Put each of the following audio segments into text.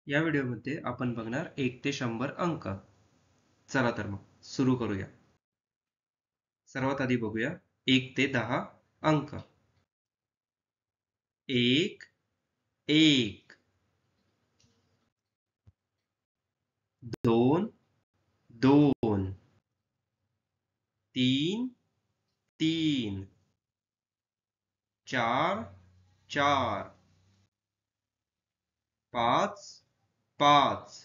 या व्हिडिओमध्ये आपण बघणार 1 ते 100 अंक. चला तर मग सुरू करूया. सर्वात आधी बघूया 1 ते 10 अंक. 1 1 2 2 3 3 4 4 5 5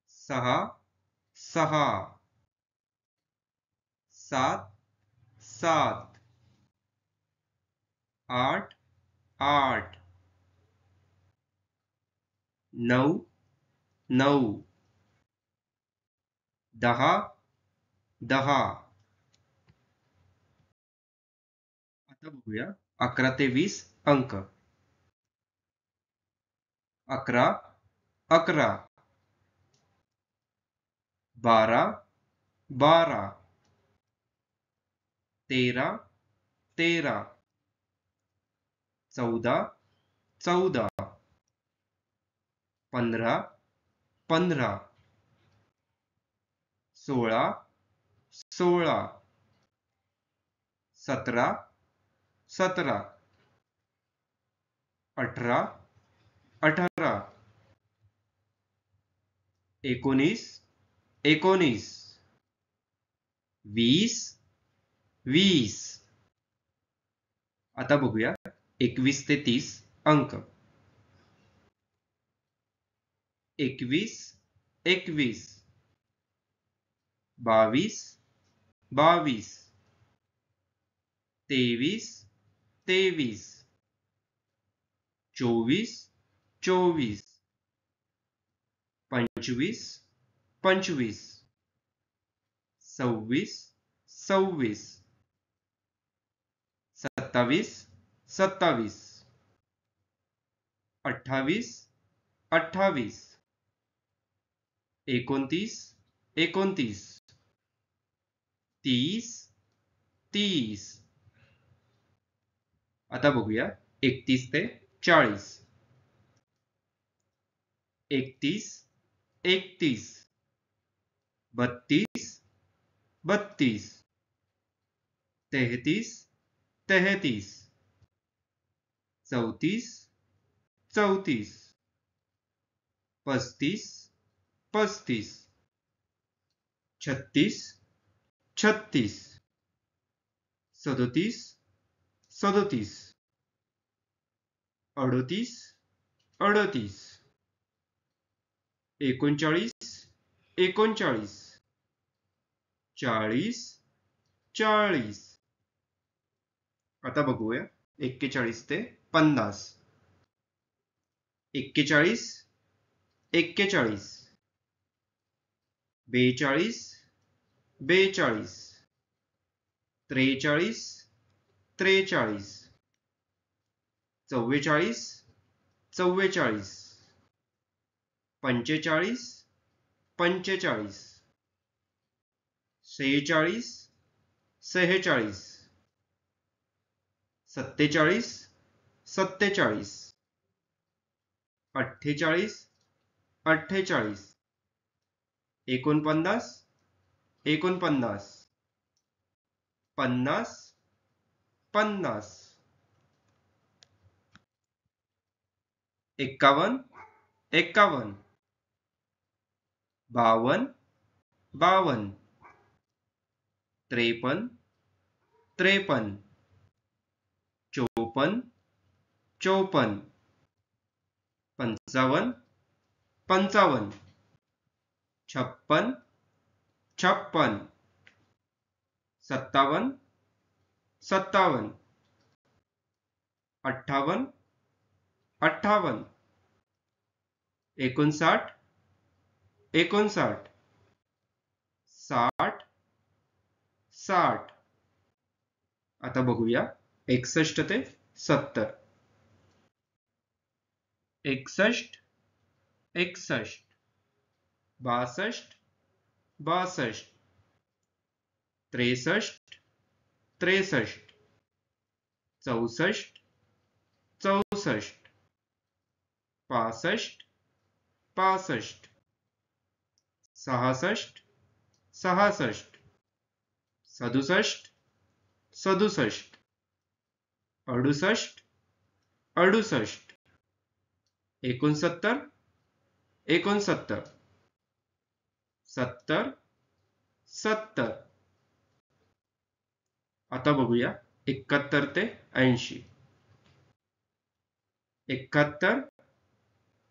6 6 7 7 8 8 9 9 10 10. आता बघूया 11 ते 20 अंक. 11 11 12 12 13 13 14 14 15 15 16 16 17 17 18 18 19 19 20 20. आता बघूया 21 ते 30 अंक. 21 21 22 22 23 23 24 24 25 25 26 26 27 27 28 28 29 29 30 30. आता बघूया 31 ते 40. 31 31 32 32 33 33 34 34 35 35 36 36 37 37 38 38 39 39 40 40. आता बघूया 41 ते 50. 41 41 42 42 43 43 44 44 45 45 46 46 47 47 48 48 49 49 50 50 51 51 52 52 53 53 54 54 55 55 56 56 57 57 58 58 59 59 60 60. आता बघूया 61 ते 70. 61 61 62 62 63 63 64 64 65 65 66 66 67 67 68 68 69 69 70 70 आता बघूया 71 ते 80 71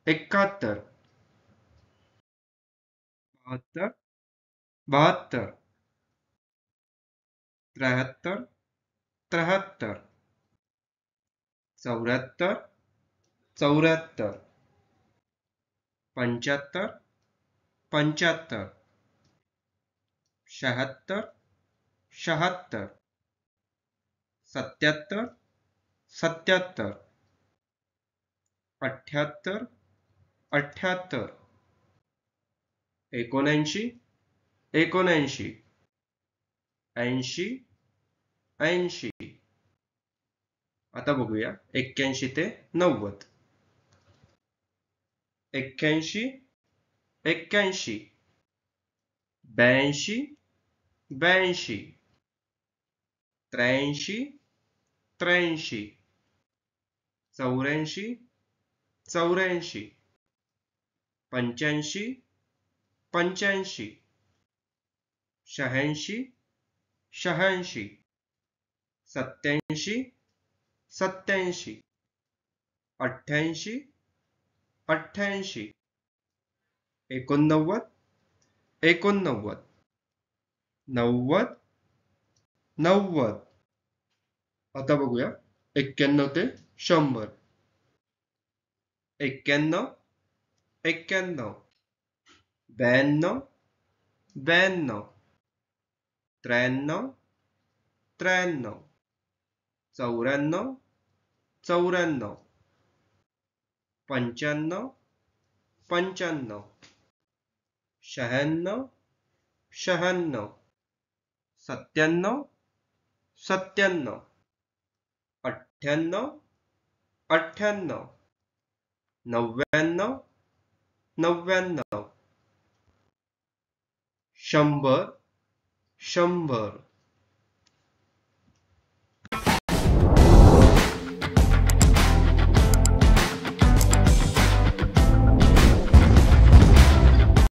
71 72 72 73 73 74 74 75 75 76 76 77 77 78 78 79 79 80 80 आता बघूया 81 ते 90 81 81 82 82 83 83 84 84 85 85 86 86 87 87 88 88 89 89 90 90 आता बघूया 91 ते 100 91 91 92 92 93 93 94 94 95 95 96 96 97 97 98 98 99 99 100 100